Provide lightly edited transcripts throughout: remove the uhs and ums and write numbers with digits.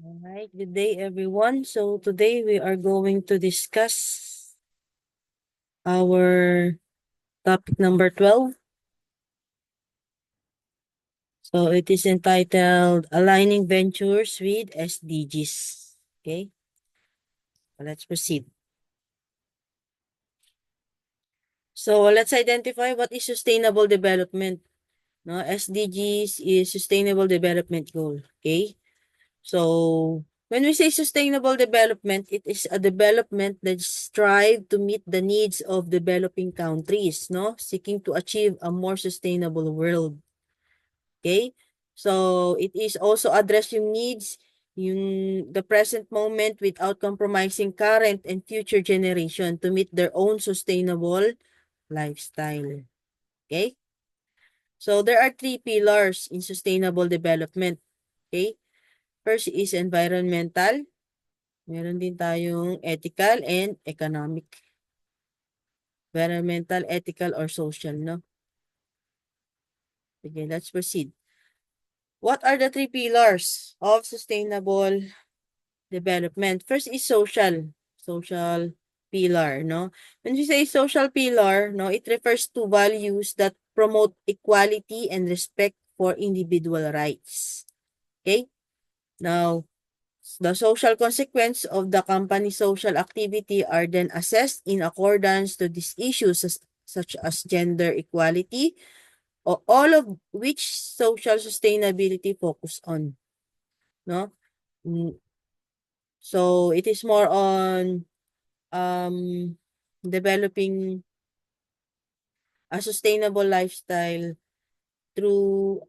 All right, good day everyone. So today we are going to discuss our topic number 12. So it is entitled Aligning Ventures with SDGs. Okay, let's proceed. So let's identify what is sustainable development. No, SDGs is Sustainable Development Goal. Okay, so when we say sustainable development, it is a development that strive to meet the needs of developing countries, no? Seeking to achieve a more sustainable world. Okay? So it is also address yung needs, yung the present moment without compromising current and future generation to meet their own sustainable lifestyle. Okay? So there are three pillars in sustainable development. Okay? First is environmental. Meron din tayong ethical and economic. Environmental, ethical, or social, no? Okay, let's proceed. What are the three pillars of sustainable development? First is social. Social pillar, no? When we say social pillar, no, it refers to values that promote equality and respect for individual rights. Okay? Now, the social consequence of the company's social activity are then assessed in accordance to these issues such as gender equality, or all of which social sustainability focus on. No? Mm, So it is more on developing a sustainable lifestyle through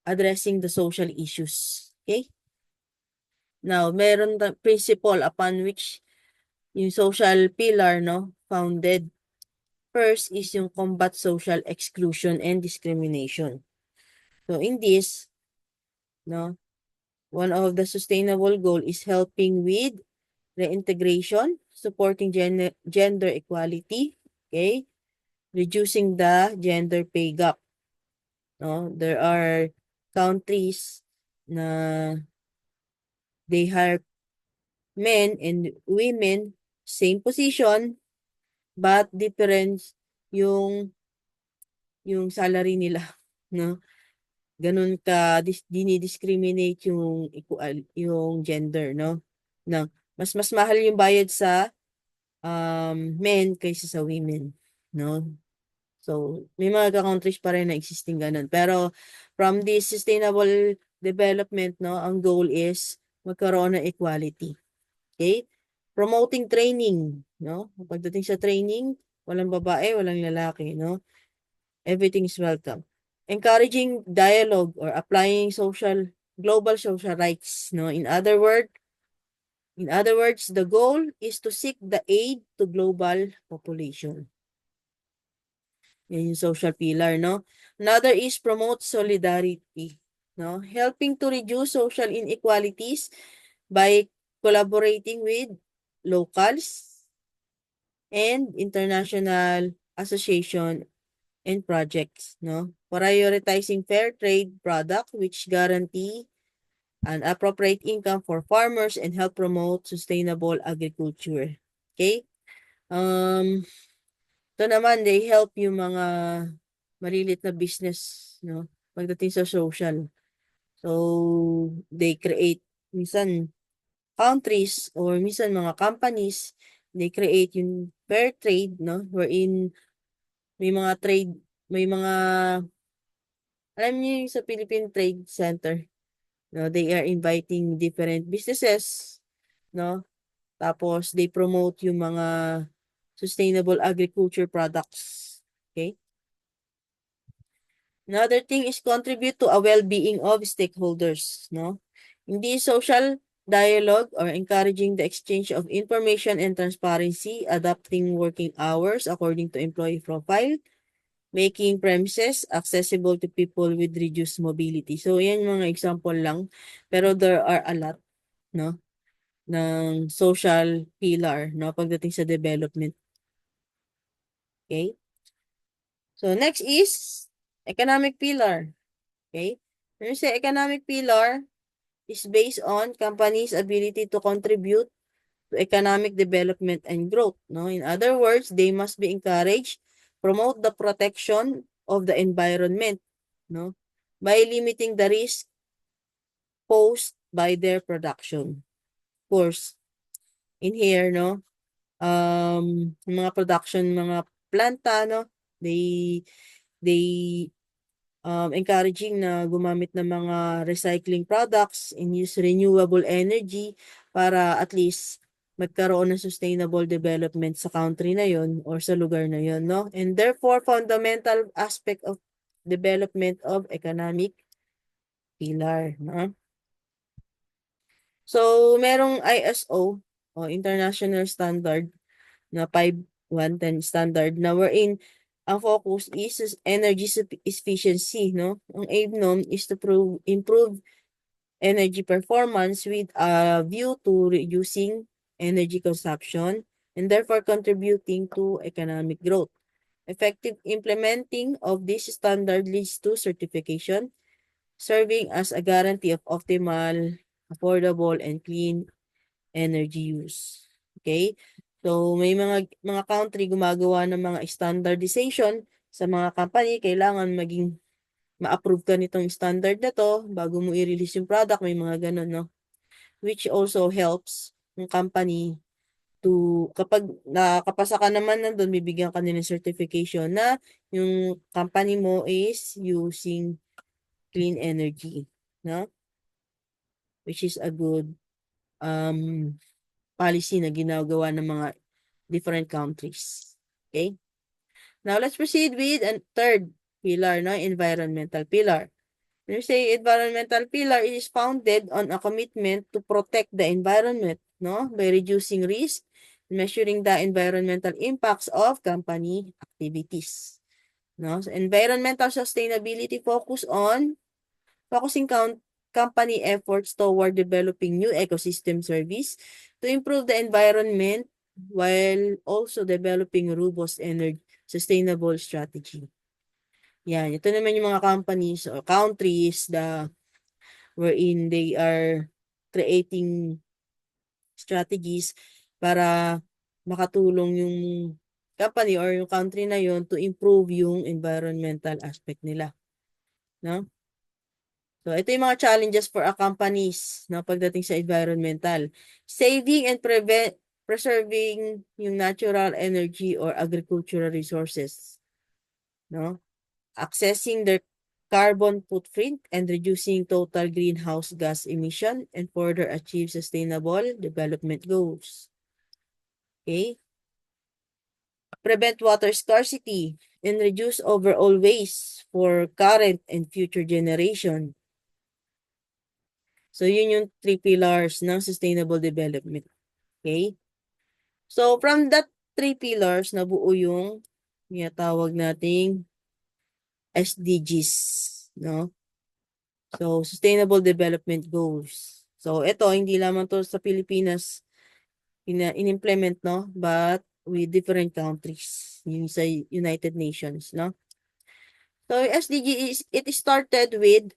addressing the social issues. Okay? Now, meron the principle upon which yung social pillar, no, founded. First is yung combat social exclusion and discrimination. So in this, no, one of the sustainable goal is helping with reintegration, supporting gender equality, okay, reducing the gender pay gap. No, there are countries na they hire men and women same position but difference yung yung salary nila, no? Ganun ka dinidiscriminate yung yung gender, no? Na mas mahal yung bayad sa men kaysa sa women, no? So, may mga countries pa rin na existing ganun. Pero from this sustainable development, no, ang goal is magkaroon ng equality. Okay? Promoting training, no? Pagdating sa training, walang babae, walang lalaki, no? Everything is welcome. Encouraging dialogue or applying global social rights, no? In other words, the goal is to seek the aid to global population. Yan yung social pillar, no? Another is promote solidarity, no? Helping to reduce social inequalities by collaborating with locals and international association and projects, no? Prioritizing fair trade product which guarantee an appropriate income for farmers and help promote sustainable agriculture. Okay? Ito naman, they help yung mga malilit na business, no? Pagdating sa social. So, they create, minsan, countries or minsan mga companies, they create yung fair trade, no? Wherein may mga trade, may mga, alam niyo yung sa Philippine Trade Center, no? They are inviting different businesses, no? Tapos, they promote yung mga sustainable agriculture products. Okay? Another thing is contribute to a well-being of stakeholders, no? Hindi social dialogue or encouraging the exchange of information and transparency, adapting working hours according to employee profile, making premises accessible to people with reduced mobility. So, yan mga example lang. Pero there are a lot, no? Ng social pillar, no? Pagdating sa development. Okay? So, next is economic pillar. Okay? When you say economic pillar, is based on companies' ability to contribute to economic development and growth. No? In other words, they must be encouraged, promote the protection of the environment, no? By limiting the risk posed by their production. Of course, in here, no, mga production, mga planta, no, they encouraging na gumamit ng mga recycling products and use renewable energy para at least magkaroon ng sustainable development sa country na yon or sa lugar na yon, no? And therefore, fundamental aspect of development of economic pillar, no? So, merong ISO o International Standard na 5110 standard na wherein ang focus is energy efficiency, no? Ang aim nun is to improve energy performance with a view to reducing energy consumption and therefore contributing to economic growth. Effective implementing of this standard leads to certification, serving as a guarantee of optimal, affordable, and clean energy use. Okay? So, may mga country gumagawa ng mga standardization sa mga company. Kailangan maging ma-approve ka nitong standard na to bago mo i-release yung product. May mga ganun, no? Which also helps yung company to, kapag nakapasa ka naman nandun, bibigyan ka nila ng certification na yung company mo is using clean energy, no? Which is a good policy na ginagawa ng mga different countries. Okay? Now, let's proceed with a third pillar, no? Environmental pillar. When we say environmental pillar, it is founded on a commitment to protect the environment, no? By reducing risk, measuring the environmental impacts of company activities. No? So, environmental sustainability focusing company efforts toward developing new ecosystem service to improve the environment while also developing robust energy sustainable strategy. Yan, ito naman yung mga companies or countries wherein they are creating strategies para makatulong yung company or yung country na yon to improve yung environmental aspect nila. No? So, ito yung mga challenges for a companies, no, pagdating sa environmental. Saving and preserving yung natural energy or agricultural resources. No? Accessing their carbon footprint and reducing total greenhouse gas emission and further achieve sustainable development goals. Okay? Prevent water scarcity and reduce overall waste for current and future generation. So, yun yung 3 pillars ng sustainable development. Okay? So, from that 3 pillars, nabuo yung tawag nating SDGs. No? So, Sustainable Development Goals. So, ito, hindi lamang to sa Pilipinas in-implement, no? But with different countries. Yung sa United Nations, no? So, SDG it started with,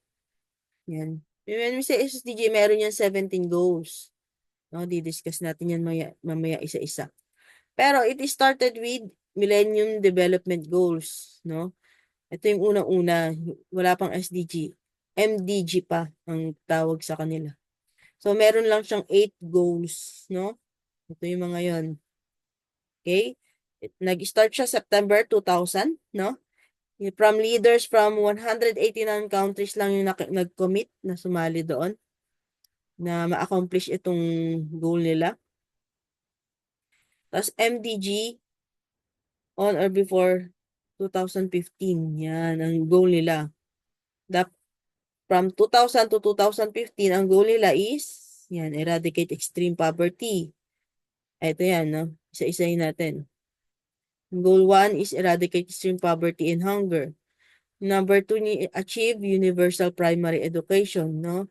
yan. When we say SDG, meron yan 17 goals. No, di-discuss natin yan mamaya isa-isa. Pero it started with Millennium Development Goals, no? Ito yung unang-una, wala pang SDG. MDG pa ang tawag sa kanila. So, meron lang siyang 8 goals, no? Ito yung mga yon. Okay? Nag-start siya September 2000, no? From leaders from 189 countries lang yung nag-commit na sumali doon na ma-accomplish itong goal nila. Tapos MDG on or before 2015. Yan, ang goal nila. From 2000 to 2015, ang goal nila is, yan, eradicate extreme poverty. Ito yan, no? Isa-isayin natin. Goal 1 is eradicate extreme poverty and hunger. Number 2, achieve universal primary education, no?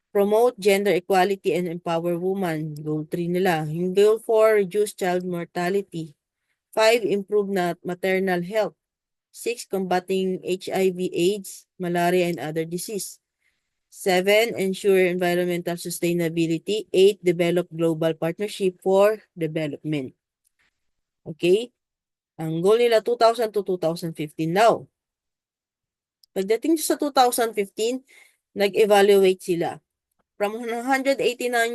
Promote gender equality and empower women. Goal 3 nila. Yung goal 4, reduce child mortality. 5, improve maternal health. 6, combating HIV, AIDS, malaria, and other disease. 7, ensure environmental sustainability. 8, develop global partnership for development. Okay? Ang goal nila 2000 to 2015. Now, pagdating sa 2015, nag-evaluate sila. From 189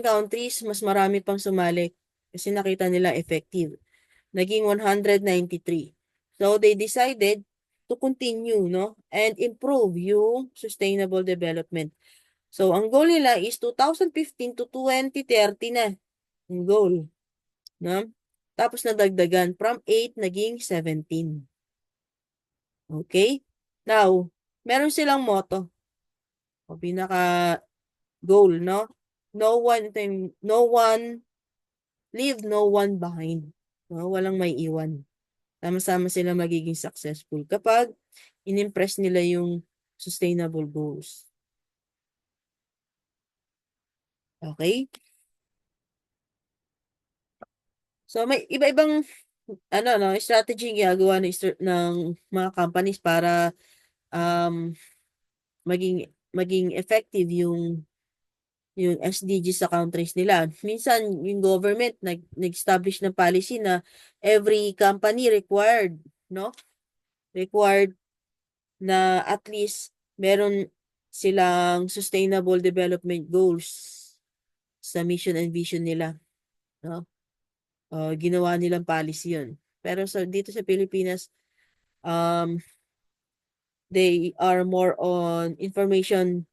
countries, mas marami pang sumali kasi nakita nila effective. Naging 193. So, they decided to continue, no? And improve yung sustainable development. So, ang goal nila is 2015 to 2030 na. Ang goal. No? Tapos nadagdagan from 8 naging 17. Okay? Now, meron silang motto. O pinaka goal, no? No one leave no one behind. No, walang may iwan. Sama-sama sila magiging successful kapag inimpress nila yung sustainable goals. Okay? So may iba-ibang strategy ginagawa ng mga companies para um maging effective yung SDG sa countries nila. Minsan yung government nag-establish ng policy na every company required, no? Required na at least meron silang sustainable development goals sa mission and vision nila, no? Ginawa nilang policy 'yun. Pero dito sa Pilipinas, um, they are more on information,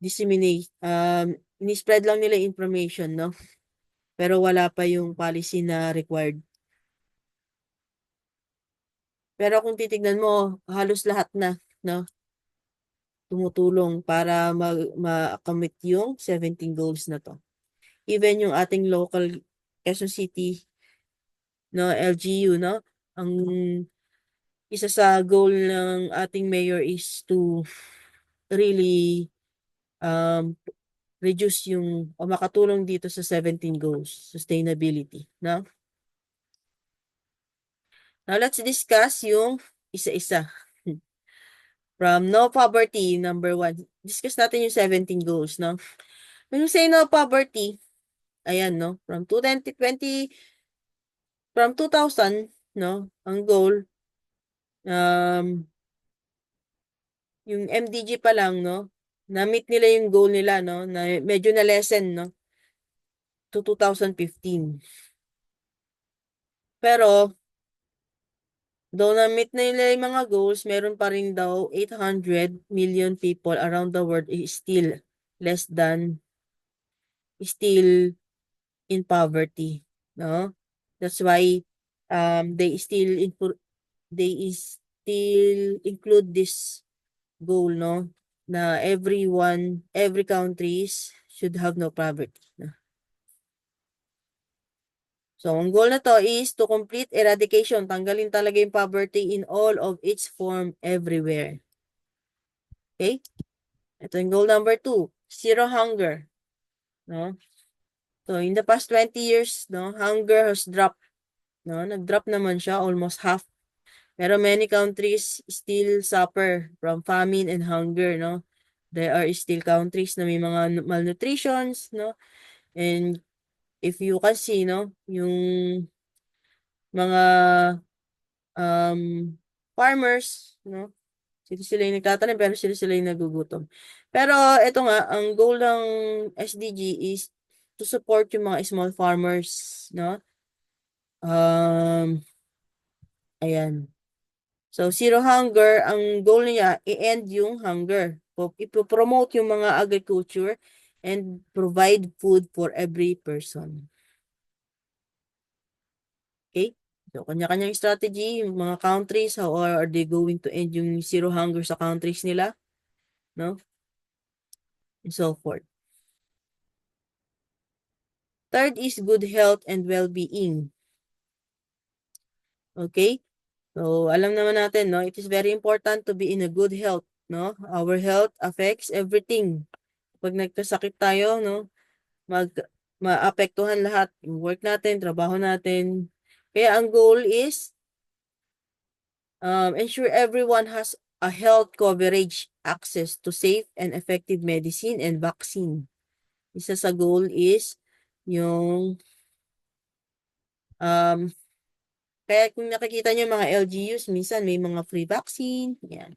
disseminate, ini-spread lang nila information, no? Pero wala pa yung policy na required. Pero kung titignan mo, halos lahat na, no? Tumutulong para ma-commit yung 17 goals na to. Even yung ating local Quezon City, no, LGU, no? Ang isa sa goal ng ating mayor is to really um reduce yung o makatulong dito sa 17 goals, sustainability, no? Now let's discuss yung isa-isa. From no poverty, number 1. Discuss natin yung 17 goals, no? When you say no poverty, ayan, no? From 2000, no? Ang goal, yung MDG pa lang, no? Na-meet nila yung goal nila, no? Na medyo na-lessen, no? To 2015. Pero, though na-meet na nila yung mga goals, meron pa rin daw 800 million people around the world is still in poverty, no? That's why they still include this goal, no? Na every countries should have no poverty. No? So, ang goal na to is to complete eradication. Tanggalin talaga yung poverty in all of its form everywhere. Okay? Ito yung goal number 2. Zero hunger. No? So, in the past 20 years, no, hunger has dropped. No? Nag-drop naman siya, almost half. Pero many countries still suffer from famine and hunger, no? There are still countries na may mga malnutritions, no? And if you can see, no, yung mga um farmers, no? Sila yung nagtatanim pero sila yung nagugutom. Pero ito nga, ang goal ng SDG is to support yung mga small farmers, no? Ayan. So, zero hunger, ang goal niya, i-end yung hunger. Ipopromote yung mga agriculture and provide food for every person. Okay? So, kanya-kanyang strategy, yung mga countries, how are they going to end yung zero hunger sa countries nila? No? And so forth. Third is good health and well-being. Okay? So, alam naman natin, no? It is very important to be in a good health, no? Our health affects everything. Pag nagkasakit tayo, no? Maapektuhan lahat. Yung work natin, trabaho natin. Kaya ang goal is ensure everyone has a health coverage access to safe and effective medicine and vaccine. Isa sa goal is yung kaya kung nakikita niyo mga LGUs, minsan may mga free vaccine, yan.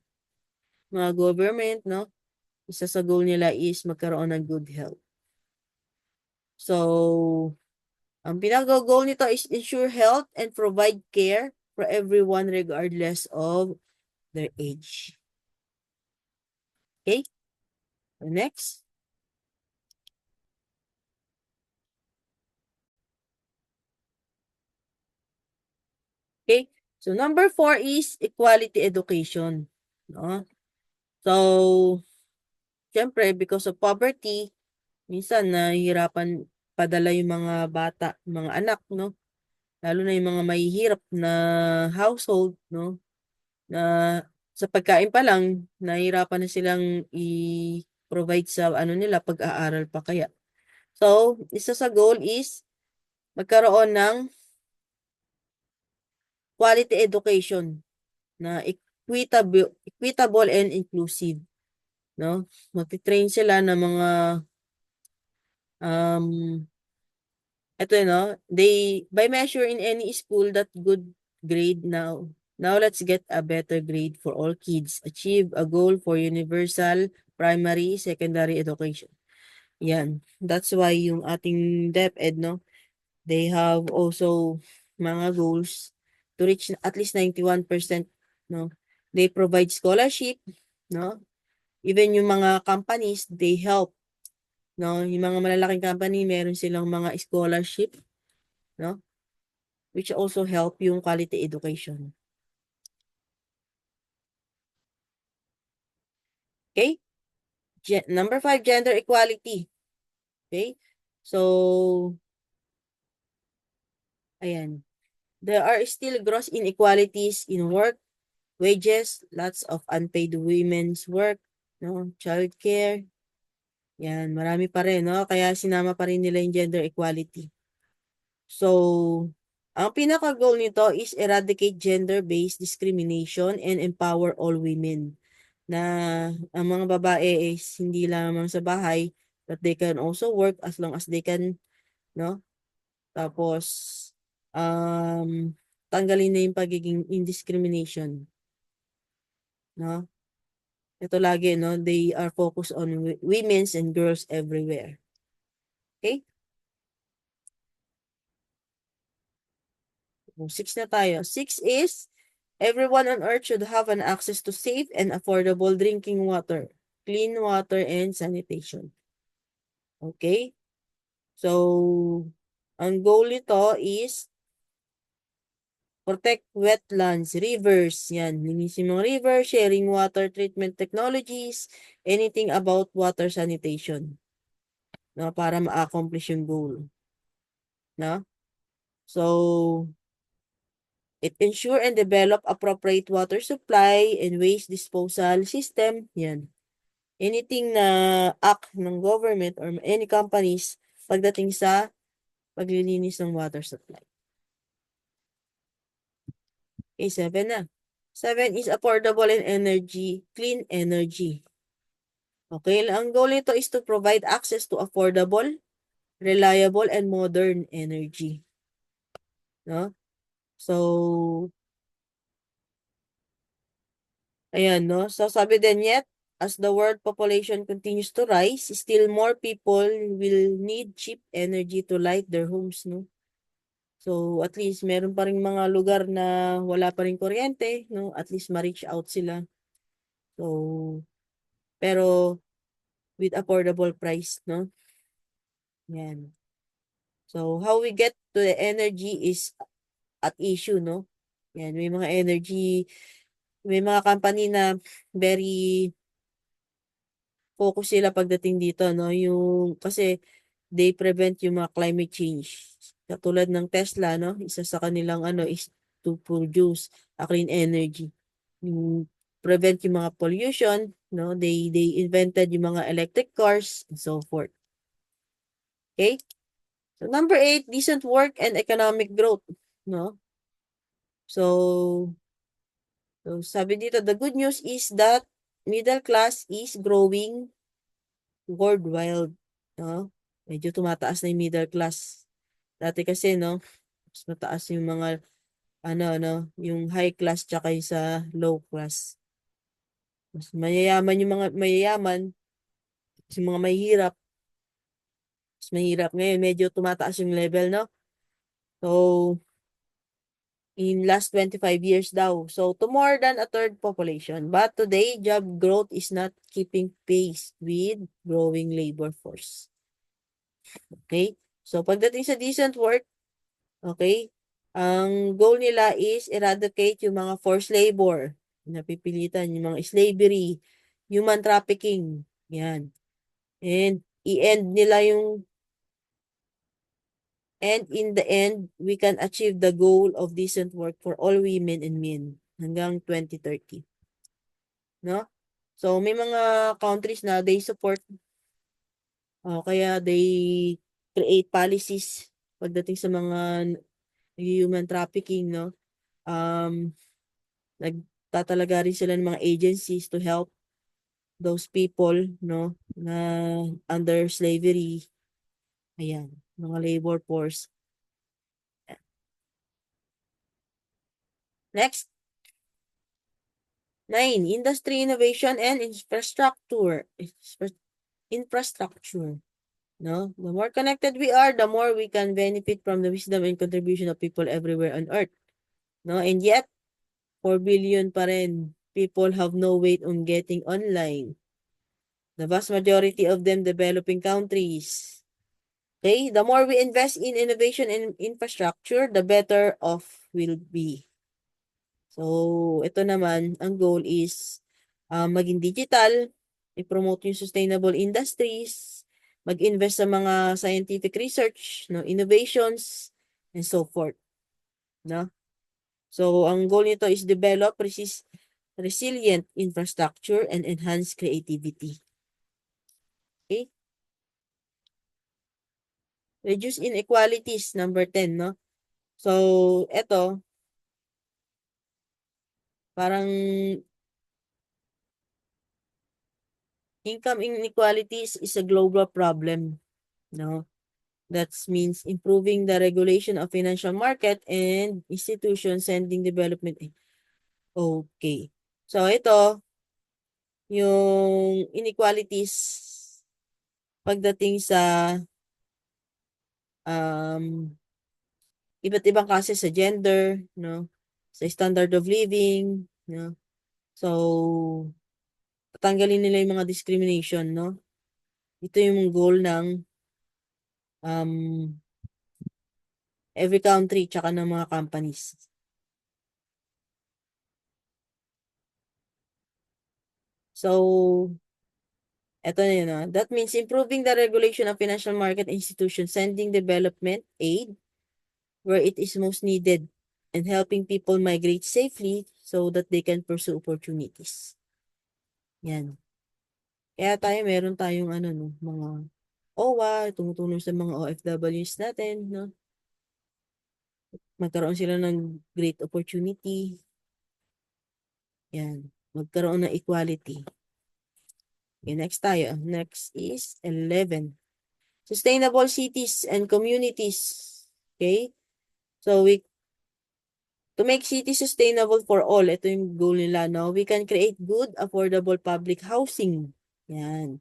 Mga government, no? Isa sa goal nila is magkaroon ng good health. So, ang pinaka-goal nito is ensure health and provide care for everyone regardless of their age. Okay? Next. Okay? So, number 4 is equality education. No? So, syempre, because of poverty, minsan nahihirapan padala yung mga bata, mga anak, no? Lalo na yung mga mahihirap na household, no? Na sa pagkain pa lang, nahihirapan na silang i-provide sa ano nila, pag-aaral pa kaya. So, isa sa goal is magkaroon ng quality education na equitable and inclusive, no? Magti-train sila ng mga um ito no, they by measure in any school that good grade now. Now let's get a better grade for all kids. Achieve a goal for universal primary secondary education. Yan. That's why yung ating DepEd, no, they have also mga goals to reach at least 91%, no. They provide scholarship, no. Even yung mga companies, they help, no. Yung mga malalaking company, meron silang mga scholarship, no, which also help yung quality education. Okay? Number 5, gender equality. Okay? So, ayan. There are still gross inequalities in work, wages, lots of unpaid women's work, no, childcare. Yan, marami pa rin, no? Kaya sinama pa rin nila yung gender equality. So, ang pinaka-goal nito is eradicate gender-based discrimination and empower all women. Na ang mga babae is hindi lamang sa bahay, but they can also work as long as they can, no? Tapos, tanggalin na yung pagiging indiscrimination, no? Ito lagi, no? They are focused on women's and girls everywhere. Okay? 6 na tayo. 6 is, everyone on earth should have an access to safe and affordable drinking water, clean water, and sanitation. Okay? So, ang goal nito is protect wetlands, rivers, yan, linisin mga river, sharing water treatment technologies, anything about water sanitation, no, para ma-accomplish yung goal, no? So, it ensure and develop appropriate water supply and waste disposal system, yan. Anything na act ng government or any companies pagdating sa paglilinis ng water supply. Okay, 7 na. 7 is affordable and clean energy. Okay, ang goal nito is to provide access to affordable, reliable, and modern energy. No? So, ayan, no? So, sabi din yet, as the world population continues to rise, still more people will need cheap energy to light their homes, no? So, at least, meron pa rin mga lugar na wala pa rin kuryente, no? At least, ma-reach out sila. So, pero, with affordable price, no? Yan. So, how we get to the energy is at issue, no? Yan, may mga energy, may mga company na very focus sila pagdating dito, no? Yung, kasi they prevent yung mga climate change. Katulad ng Tesla, no? Isa sa kanilang ano is to produce a clean energy. Yung prevent yung mga pollution, no? They invented yung mga electric cars and so forth. Okay? So, number 8, decent work and economic growth, no? So sabi dito, the good news is that middle class is growing worldwide, no? Medyo tumataas na yung middle class. Dati kasi, no, mas mataas yung mga, yung high class tsaka yung sa low class. Mas mayayaman yung mga mayayaman, yung mga mahihirap, mas mahirap. Ngayon, medyo tumataas yung level, no? So, in last 25 years daw. So, to more than a third population. But today, job growth is not keeping pace with growing labor force. Okay? So, pagdating sa decent work, okay, ang goal nila is eradicate yung mga forced labor, napipilitan, yung mga slavery, human trafficking, yan. And i-end nila yung, and in the end, we can achieve the goal of decent work for all women and men hanggang 2030. No? So, may mga countries na they support, kaya they create policies pagdating sa mga human trafficking, no? Um, Nagtatalaga rin sila ng mga agencies to help those people, no, na under slavery. Ayan, mga labor force. Next, 9, industry innovation and infrastructure. Infrastructure. No? The more connected we are, the more we can benefit from the wisdom and contribution of people everywhere on earth. No? And yet, 4 billion pa rin people have no way on getting online. The vast majority of them developing countries. Okay? The more we invest in innovation and infrastructure, the better off we'll be. So, ito naman, ang goal is maging digital, i-promote yung sustainable industries, mag-invest sa mga scientific research, no, innovations, and so forth. No? So, ang goal nito is develop resilient infrastructure and enhance creativity. Okay? Reduce inequalities, number 10, no? So, ito, parang income inequalities is a global problem, no? That means improving the regulation of financial market and institutions sending development. Okay. So, ito, yung inequalities pagdating sa um, iba't ibang klase sa gender, no? Sa standard of living, no? So, tatanggalin nila yung mga discrimination, no? Ito yung goal ng um, every country tsaka ng mga companies. So, eto na yun. That means improving the regulation of financial market institutions, sending development aid where it is most needed, and helping people migrate safely so that they can pursue opportunities. Yan. Kaya meron tayong no, mga OWA, tumutulong sa mga OFWs natin, no? Magkaroon sila ng great opportunity. Yan. Magkaroon ng equality. Okay, next tayo. Next is 11. Sustainable cities and communities. Okay? So, to make cities sustainable for all, ito yung goal nila, no? We can create good, affordable public housing. Yan.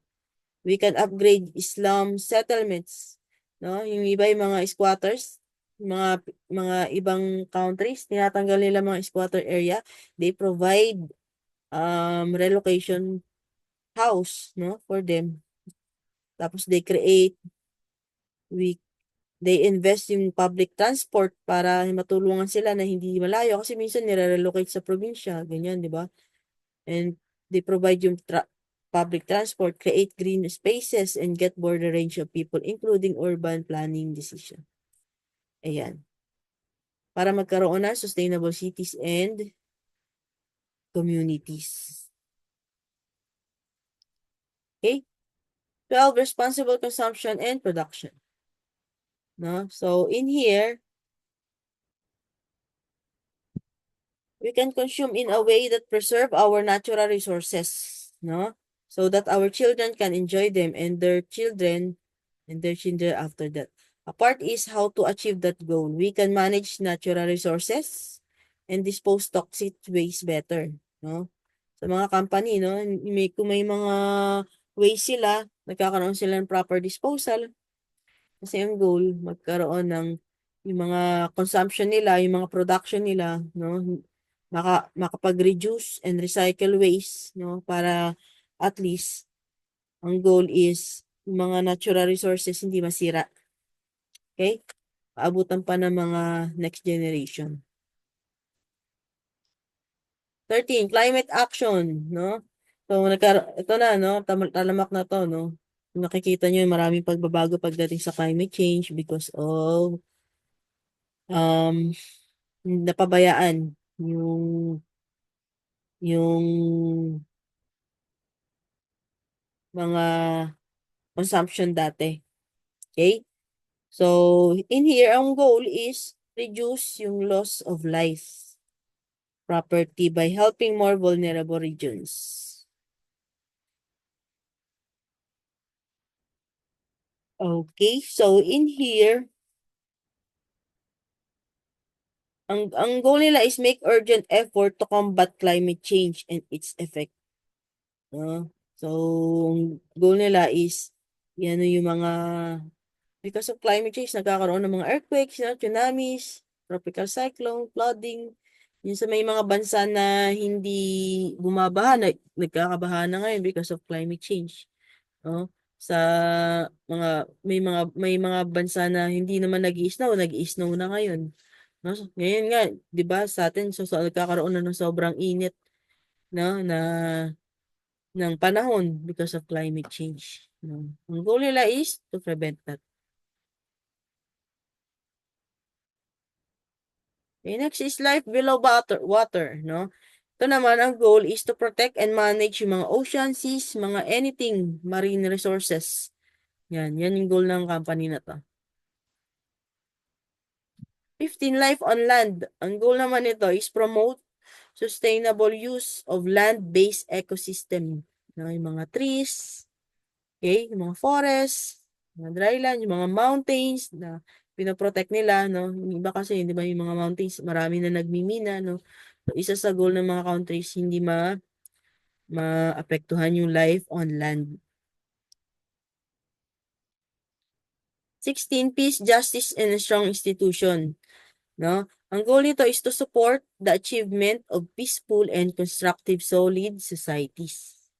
We can upgrade slum settlements. No? Yung iba yung mga squatters, mga ibang countries, tinatanggal nila mga squatter area. They provide relocation house, no, for them. Tapos they invest yung public transport para matulungan sila na hindi malayo kasi minsan nire-relocate sa probinsya, ganyan, di ba? And they provide yung public transport, create green spaces, and get broader range of people, including urban planning decision. Ayan. Para magkaroon na sustainable cities and communities. Okay? 12, responsible consumption and production. No? So, in here, we can consume in a way that preserve our natural resources. no? So that our children can enjoy them and their children after that. A part is how to achieve that goal. We can manage natural resources and dispose toxic waste better, no? Sa mga company, no, kung may mga waste sila, nagkakaroon sila ng proper disposal. Kasi ang goal, magkaroon ng yung mga consumption nila, yung mga production nila, no, makapag-reduce and recycle waste, no, para at least ang goal is yung mga natural resources hindi masira. Okay? Paabutan pa ng mga next generation. 13, climate action, no? So, ito na, no? Talamak na to, no? Nakikita nyo yung maraming pagbabago pagdating sa climate change because of um napabayaan yung mga consumption dati. Okay? So, in here, ang goal is reduce yung loss of life property by helping more vulnerable regions. Okay, so in here, ang goal nila is make urgent effort to combat climate change and its effect. So, ang goal nila is, yan yung mga, because of climate change, nagkakaroon ng mga earthquakes, tsunamis, tropical cyclone, flooding. Yun sa may mga bansa na hindi bumabaha, nagkakabaha na ngayon because of climate change. No? Sa may mga bansa na hindi naman nag-i-snow na ngayon. No? So, ngayon nga, 'di ba, sa atin so nagkakaroon na ng sobrang init, no, ng panahon because of climate change. No? Ang goal nila is to prevent that. Okay, next is life below water, no? Ito naman, ang goal is to protect and manage yung mga ocean, seas, mga anything, marine resources. Yan yung goal ng company na to. 15, life on land. Ang goal naman nito is promote sustainable use of land-based ecosystem. Yung mga trees, okay, yung mga forests, mga dryland, yung mga mountains na pinoprotect nila, no? Yung iba kasi, di ba, yung mga mountains, marami na nagmimina, no? So, isa sa goal ng mga countries, hindi maapektuhan yung life on land. 16, peace, justice, and a strong institution. No? Ang goal nito is to support the achievement of peaceful and constructive solid societies.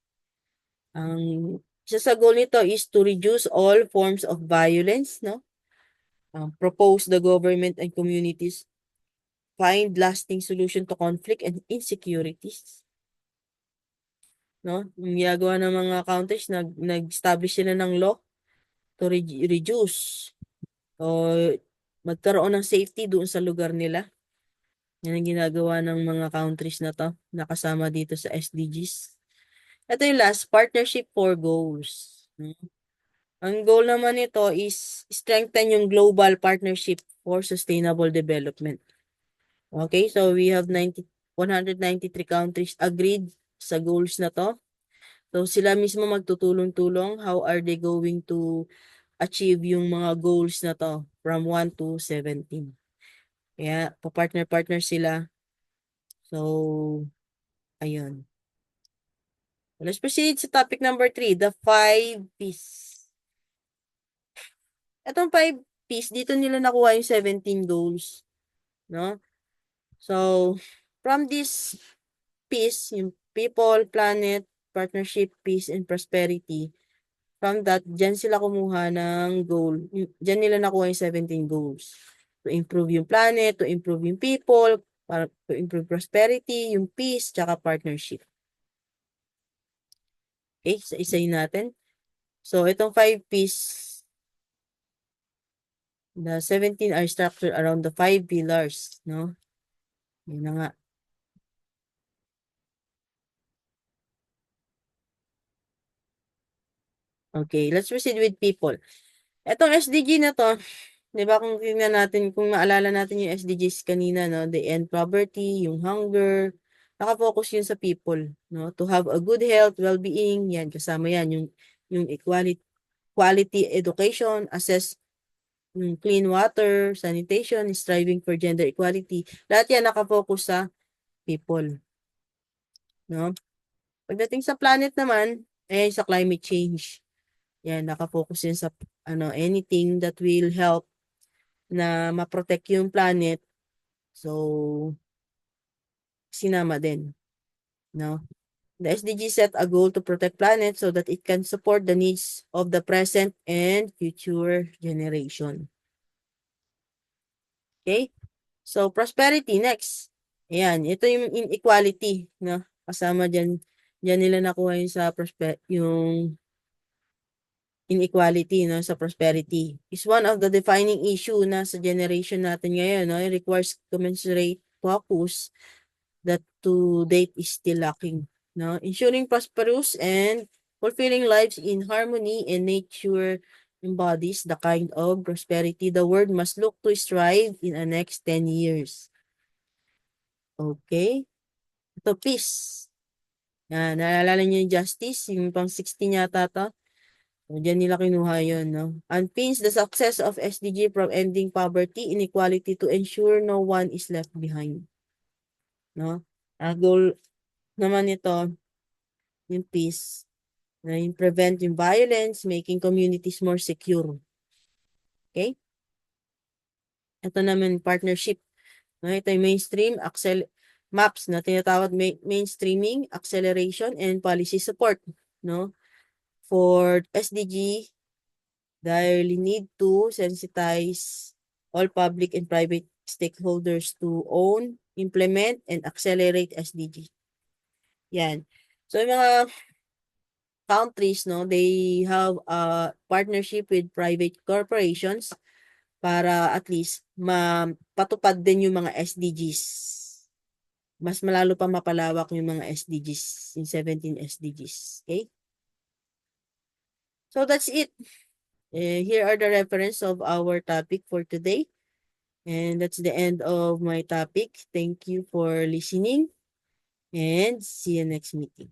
Ang isa sa goal nito is to reduce all forms of violence, no? Propose the government and communities find lasting solution to conflict and insecurities. No? Yung ginagawa ng mga countries, nag-establish sila ng law to reduce o magkaroon ng safety doon sa lugar nila. Yan ang ginagawa ng mga countries na to, nakasama dito sa SDGs. Ito yung last, partnership for goals. Ang goal naman nito is strengthen yung global partnership for sustainable development. Okay, so we have 193 countries agreed sa goals na to. So sila mismo magtutulong-tulong how are they going to achieve yung mga goals na to from 1 to 17. Kaya pa-partner-partner sila. So, ayun. Let's proceed sa topic number 3, the 5 P's. Itong 5 P's, dito nila nakuha yung 17 goals. No? So, from this P's, yung people, planet, partnership, peace, and prosperity, from that, dyan sila kumuha ng goal. Dyan nila nakuha yung 17 goals. To improve yung planet, to improve yung people, para to improve prosperity, yung peace, tsaka partnership. Okay, isa-isayin natin. So, itong 5 P's, the 17 are structured around the 5 pillars, no? Yun na nga. Okay, let's proceed with people. Etong SDG na to, 'di ba, kung tingnan natin, kung maalala natin yung SDGs kanina, no? The end poverty, yung hunger, nakafocus yun sa people, no? To have a good health, well-being, yan, kasama yan, yung quality education, access clean water, sanitation, striving for gender equality. Lahat yan nakafocus sa people, no? Pagdating sa planet naman, sa climate change. Yan, nakafocus yan sa anything that will help na ma-protect yung planet. So, sinama din, no? The SDG set a goal to protect planet so that it can support the needs of the present and future generation. Okay? So, prosperity next. Ayan, ito yung inequality, no? Kasama dyan, dyan nila nakuha yung sa yung inequality, no, sa prosperity. Is one of the defining issue na sa generation natin ngayon, no? It requires commensurate focus that to date is still lacking, no? Ensuring prosperous and fulfilling lives in harmony and nature embodies the kind of prosperity the world must look to strive in the next 10 years. Okay? Ito, peace. Yan, naalala niyo yung justice, yung pang 16 yata to. So, diyan nila kinuha yun, no? Unpins the success of SDG from ending poverty, inequality to ensure no one is left behind. No? Ang goal naman ito, yung peace, na yung prevent yung violence, making communities more secure. Okay? Ito naman, partnership. No? Ito yung mainstream, maps na tinatawag mainstreaming, acceleration, and policy support. No? For SDG, they need to sensitize all public and private stakeholders to own, implement, and accelerate SDG. Yan. So, yung mga countries, no, they have a partnership with private corporations para at least mapatupad din yung mga SDGs. Mas malalo pa mapalawak yung mga SDGs, yung 17 SDGs. Okay? So, that's it. Here are the reference of our topic for today. And that's the end of my topic. Thank you for listening and see you next meeting.